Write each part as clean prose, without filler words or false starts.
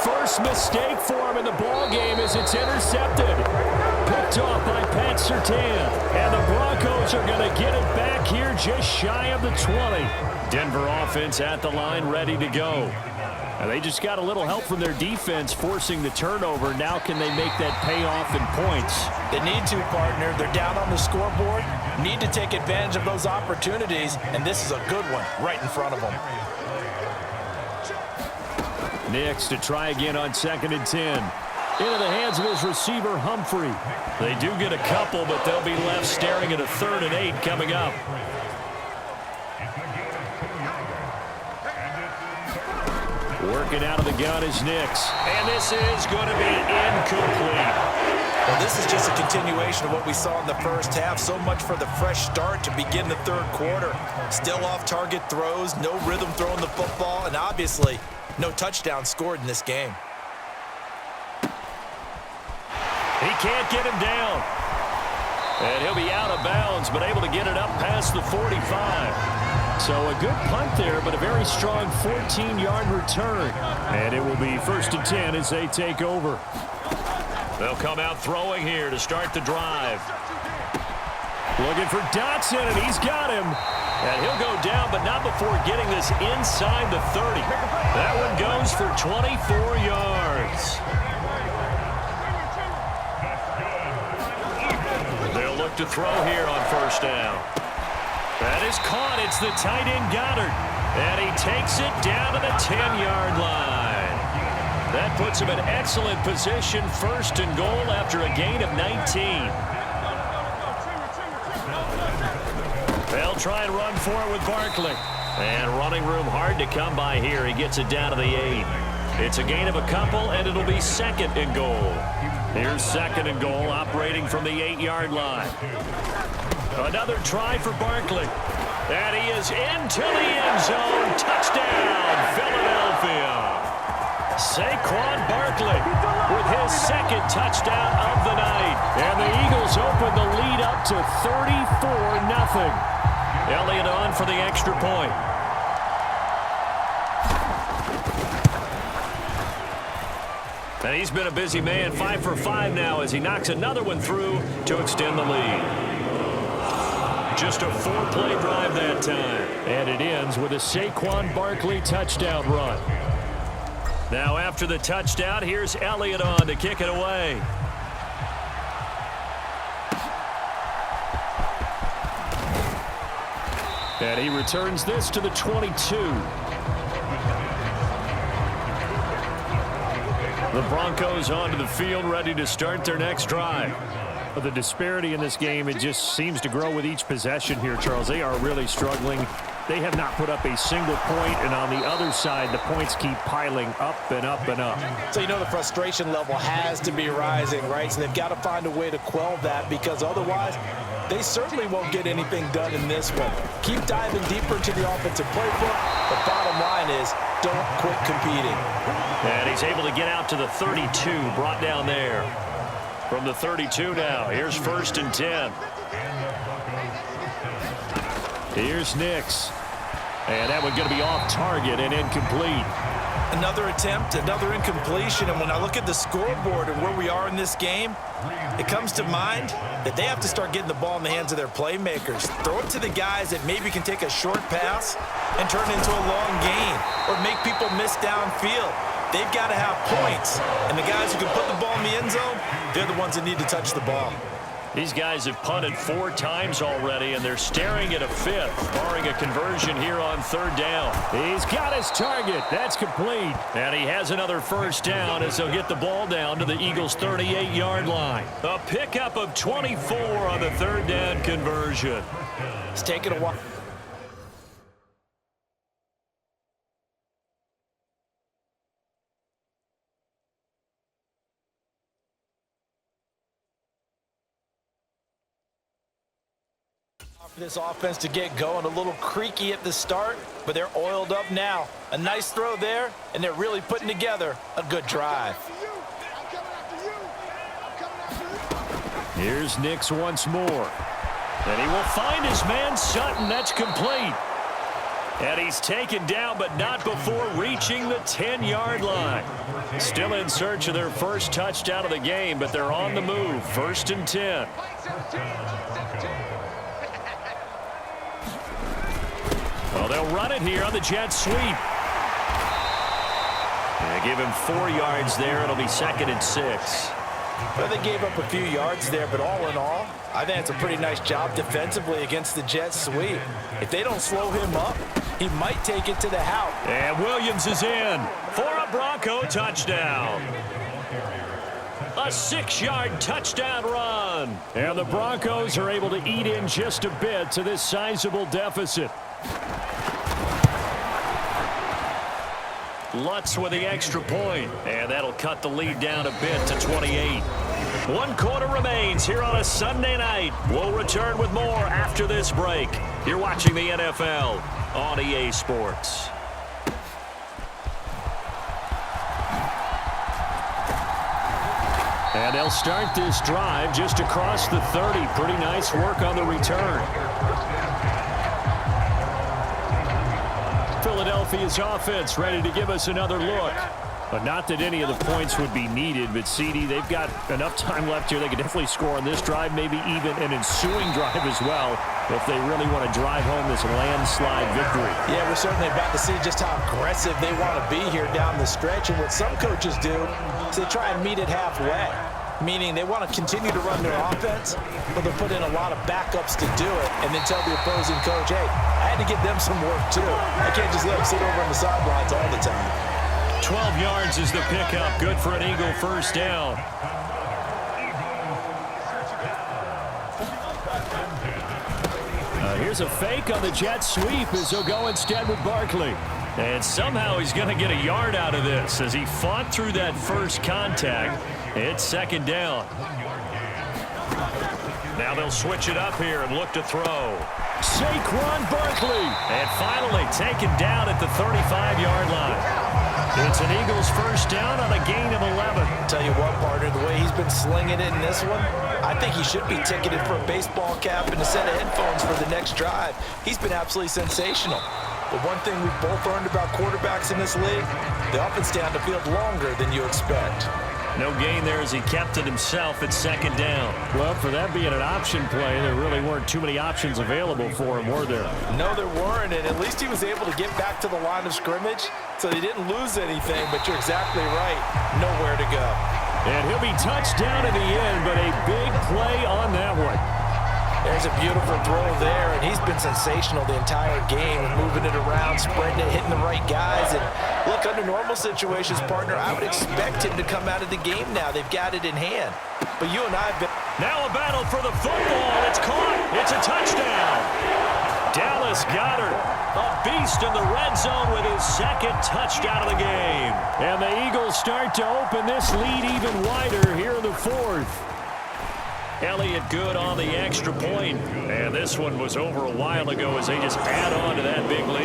first mistake for him in the ball game as it's intercepted. Picked off by Pat Surtain. And the Broncos are going to get it back here just shy of the 20. Denver offense at the line, ready to go. And they just got a little help from their defense forcing the turnover. Now can they make that pay off in points? They need to, partner. They're down on the scoreboard. Need to take advantage of those opportunities. And this is a good one right in front of them. Next to try again on 2nd and 10. Into the hands of his receiver, Humphrey. They do get a couple, but they'll be left staring at a 3rd and 8 coming up. Working out of the gun is Nix. And this is going to be incomplete. Well, this is just a continuation of what we saw in the first half. So much for the fresh start to begin the 3rd quarter. Still off-target throws, no rhythm throwing the football, and obviously no touchdown scored in this game. He can't get him down. And he'll be out of bounds, but able to get it up past the 45. So a good punt there, but a very strong 14-yard return. And it will be 1st and 10 as they take over. They'll come out throwing here to start the drive. Looking for Dotson, and he's got him. And he'll go down, but not before getting this inside the 30. That one goes for 24 yards. They'll look to throw here on 1st down. That is caught. It's the tight end Goddard. And he takes it down to the 10-yard line. That puts him in excellent position, 1st and goal after a gain of 19. They'll try and run for it with Barkley. And running room hard to come by here. He gets it down to the 8. It's a gain of a couple, and it'll be 2nd and goal. Here's 2nd and goal, operating from the 8-yard line. Another try for Barkley. And he is into the end zone. Touchdown, Philadelphia. Saquon Barkley with his 2nd touchdown of the night. And the Eagles open the lead up to 34-0. Elliott on for the extra point. And he's been a busy man, 5 for 5 now as he knocks another one through to extend the lead. Just a 4-play drive that time. And it ends with a Saquon Barkley touchdown run. Now after the touchdown, here's Elliott on to kick it away. And he returns this to the 22. The Broncos onto the field, ready to start their next drive. The disparity in this game, it just seems to grow with each possession here, Charles. They are really struggling. They have not put up a single point, and on the other side, the points keep piling up and up and up. So you know the frustration level has to be rising, right? So they've got to find a way to quell that, because otherwise they certainly won't get anything done in this one. Keep diving deeper into the offensive playbook. The bottom line is don't quit competing. And he's able to get out to the 32, brought down there. From the 32 now, here's 1st and 10. Here's Nix. And that one's going to be off target and incomplete. Another attempt, another incompletion. And when I look at the scoreboard and where we are in this game, it comes to mind that they have to start getting the ball in the hands of their playmakers. Throw it to the guys that maybe can take a short pass and turn it into a long gain or make people miss downfield. They've got to have points. And the guys who can put the ball in the end zone, they're the ones that need to touch the ball. These guys have punted 4 times already, and they're staring at a 5th, barring a conversion here on 3rd down. He's got his target. That's complete. And he has another 1st down as they'll get the ball down to the Eagles' 38-yard line. A pickup of 24 on the 3rd down conversion. It's taken a while. For this offense to get going, a little creaky at the start, but they're oiled up now. A nice throw there, and they're really putting together a good drive. Here's Nix once more. And he will find his man Sutton. That's complete. And he's taken down, but not before reaching the 10-yard line. Still in search of their first touchdown of the game, but they're on the move. 1st and 10. Well, they'll run it here on the jet sweep. They give him 4 yards there. It'll be 2nd and 6. Well, they gave up a few yards there, but all in all, I think it's a pretty nice job defensively against the jet sweep. If they don't slow him up, he might take it to the house. And Williams is in for a Bronco touchdown. A 6-yard touchdown run. And the Broncos are able to eat in just a bit to this sizable deficit. Lutz with the extra point, and that'll cut the lead down a bit to 28. 1 quarter remains here on a Sunday night. We'll return with more after this break. You're watching the NFL on EA Sports. And they'll start this drive just across the 30. Pretty nice work on the return. Philadelphia's offense ready to give us another look. But not that any of the points would be needed, but CD, they've got enough time left here. They could definitely score on this drive, maybe even an ensuing drive as well, if they really want to drive home this landslide victory. Yeah, we're certainly about to see just how aggressive they want to be here down the stretch. And what some coaches do is they try and meet it halfway, meaning they want to continue to run their offense, but they'll put in a lot of backups to do it and then tell the opposing coach, hey, I had to give them some work too. I can't just let them sit over on the sidelines all the time. 12 yards is the pickup. Good for an Eagle first down. Here's a fake on the jet sweep as he'll go instead with Barkley. And somehow he's going to get a yard out of this as he fought through that first contact. It's 2nd down. Now they'll switch it up here and look to throw. Saquon Barkley. And finally taken down at the 35-yard line. It's an Eagles first down on a gain of 11. Tell you what, partner, the way he's been slinging it in this one, I think he should be ticketed for a baseball cap and a set of headphones for the next drive. He's been absolutely sensational. But one thing we've both learned about quarterbacks in this league, they often stay on the field longer than you expect. No gain there as he kept it himself at 2nd down. Well, for that being an option play, there really weren't too many options available for him, were there? No, there weren't, and at least he was able to get back to the line of scrimmage, so they didn't lose anything, but you're exactly right. Nowhere to go. And he'll be touched down in the end, but a big play on that one. There's a beautiful throw there, and he's been sensational the entire game, moving it around, spreading it, hitting the right guys. And look, under normal situations, partner, I would expect him to come out of the game now. They've got it in hand. But you and I have been... Now a battle for the football. It's caught. It's a touchdown. Dallas Goedert, a beast in the red zone with his 2nd touchdown of the game. And the Eagles start to open this lead even wider here in the 4th. Elliott good on the extra point. And this one was over a while ago as they just add on to that big lead.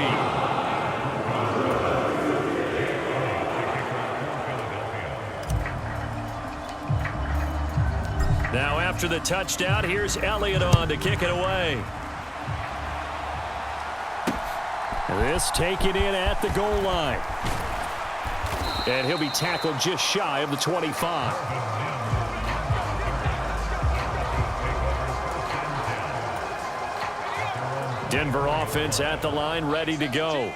Now after the touchdown, here's Elliott on to kick it away. This taken in at the goal line. And he'll be tackled just shy of the 25. Denver offense at the line, ready to go.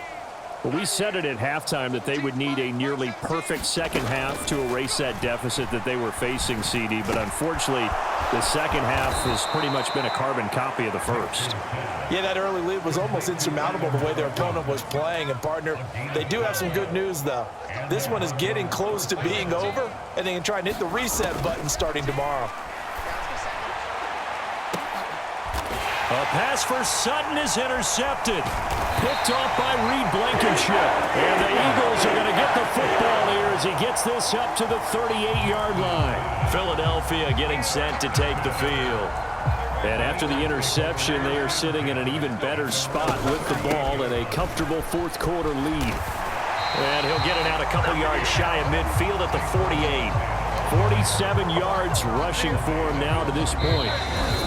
Well, we said it at halftime that they would need a nearly perfect second half to erase that deficit that they were facing, CD. But unfortunately, the second half has pretty much been a carbon copy of the first. Yeah, that early lead was almost insurmountable the way their opponent was playing. And, partner, they do have some good news, though. This one is getting close to being over, and they can try and hit the reset button starting tomorrow. A pass for Sutton is intercepted. Picked off by Reed Blankenship. And the Eagles are going to get the football here as he gets this up to the 38-yard line. Philadelphia getting set to take the field. And after the interception, they are sitting in an even better spot with the ball in a comfortable 4th quarter lead. And he'll get it out a couple yards shy of midfield at the 48. 47 yards rushing for him now to this point.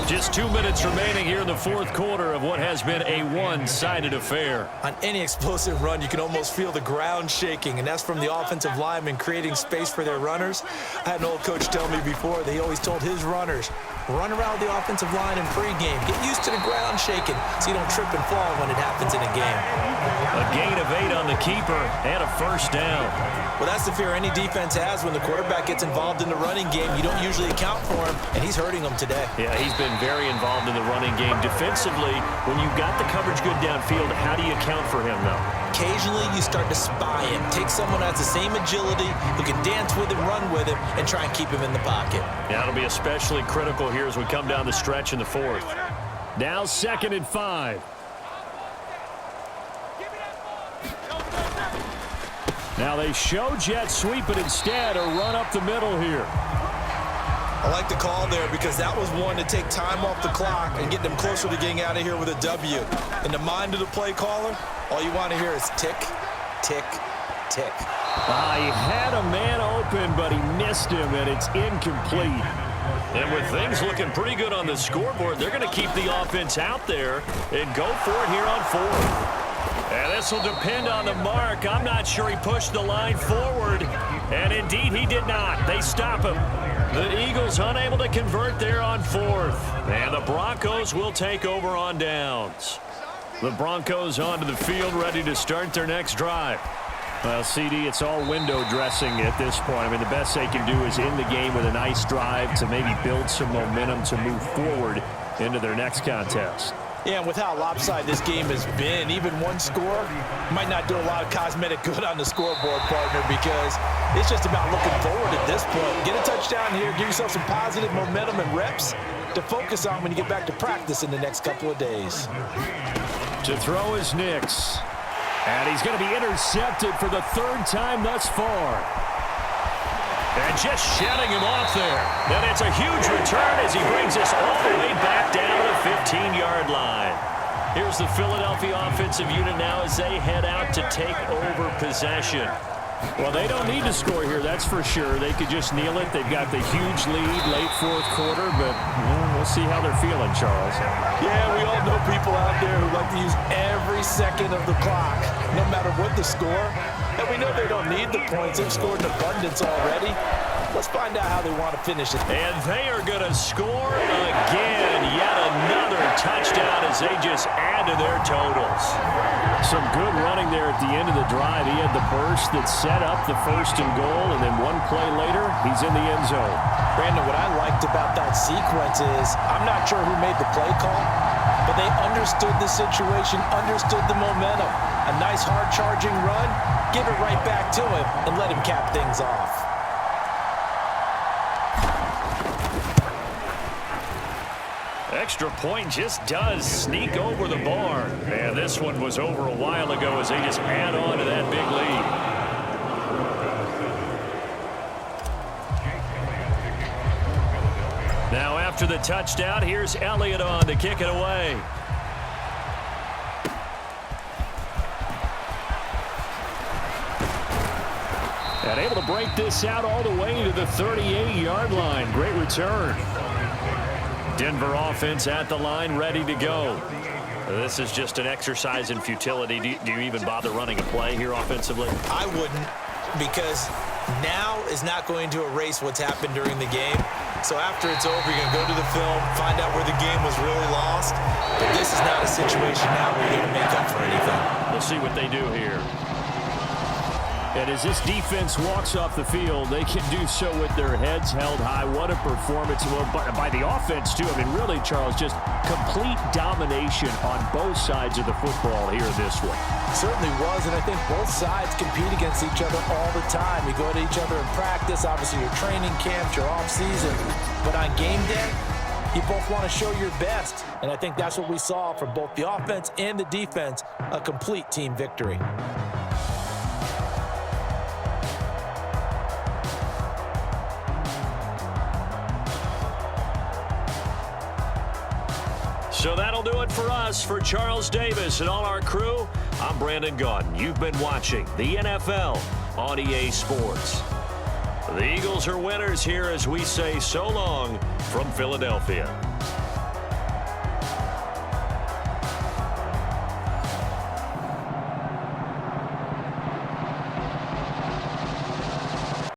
Just 2 minutes remaining here in the fourth quarter of what has been a one-sided affair. On any explosive run, you can almost feel the ground shaking, and that's from the offensive linemen creating space for their runners. I had an old coach tell me before that he always told his runners, run around the offensive line in pregame. Get used to the ground shaking so you don't trip and fall when it happens in a game. A gain of 8 on the keeper and a first down. Well, that's the fear any defense has when the quarterback gets involved in the running game. You don't usually account for him, and he's hurting them today. Yeah, he's been very involved in the running game. Defensively, when you've got the coverage good downfield, how do you account for him, though? Occasionally, you start to spy him. Take someone who has the same agility, who can dance with him, run with him, and try and keep him in the pocket. Yeah, it'll be especially critical here as we come down the stretch in the fourth. Now 2nd and 5. Now they show jet sweep, but instead a run up the middle here. I like the call there because that was one to take time off the clock and get them closer to getting out of here with a W. In the mind of the play caller, all you want to hear is tick, tick, tick. He had a man open, but he missed him, and it's incomplete. And with things looking pretty good on the scoreboard, they're going to keep the offense out there and go for it here on 4th. And this will depend on the mark. I'm not sure he pushed the line forward. And indeed, he did not. They stop him. The Eagles unable to convert there on 4th. And the Broncos will take over on downs. The Broncos onto the field, ready to start their next drive. Well, CD, it's all window dressing at this point. I mean, the best they can do is end the game with a nice drive to maybe build some momentum to move forward into their next contest. Yeah, and with how lopsided this game has been, even one score might not do a lot of cosmetic good on the scoreboard, partner, because it's just about looking forward at this point. Get a touchdown here, give yourself some positive momentum and reps to focus on when you get back to practice in the next couple of days. To throw is Nix. And he's going to be intercepted for the 3rd time thus far. And just shutting him off there. And it's a huge return as he brings us all the way back down to the 15-yard line. Here's the Philadelphia offensive unit now as they head out to take over possession. Well, they don't need to score here, that's for sure. They could just kneel it. They've got the huge lead late 4th quarter, but we'll see how they're feeling, Charles. Yeah, we all know people out there who like to use every second of the clock, no matter what the score. And we know they don't need the points. They've scored in abundance already. Let's find out how they want to finish it. And they are going to score again. Yet another touchdown as they just add to their totals. Some good running there at the end of the drive. He had the burst that set up the 1st and goal, and then one play later, he's in the end zone. Brandon, what I liked about that sequence is I'm not sure who made the play call, but they understood the situation, understood the momentum. A nice hard-charging run, give it right back to him, and let him cap things off. Extra point just does sneak over the bar. And this one was over a while ago as they just add on to that big lead. Now after the touchdown, here's Elliott on to kick it away. And able to break this out all the way to the 38-yard line. Great return. Denver offense at the line, ready to go. This is just an exercise in futility. Do you even bother running a play here offensively? I wouldn't, because now is not going to erase what's happened during the game. So after it's over, you're going to go to the film, find out where the game was really lost. But this is not a situation now where you're going to make up for anything. We'll see what they do here. And as this defense walks off the field, they can do so with their heads held high. What a performance by the offense, too. I mean, really, Charles, just complete domination on both sides of the football here in this one. Certainly was, and I think both sides compete against each other all the time. You go to each other in practice, obviously your training camp, your off-season. But on game day, you both want to show your best. And I think that's what we saw from both the offense and the defense, a complete team victory. So that'll do it for us. For Charles Davis and all our crew, I'm Brandon Gaudin. You've been watching the NFL on EA Sports. The Eagles are winners here as we say so long from Philadelphia.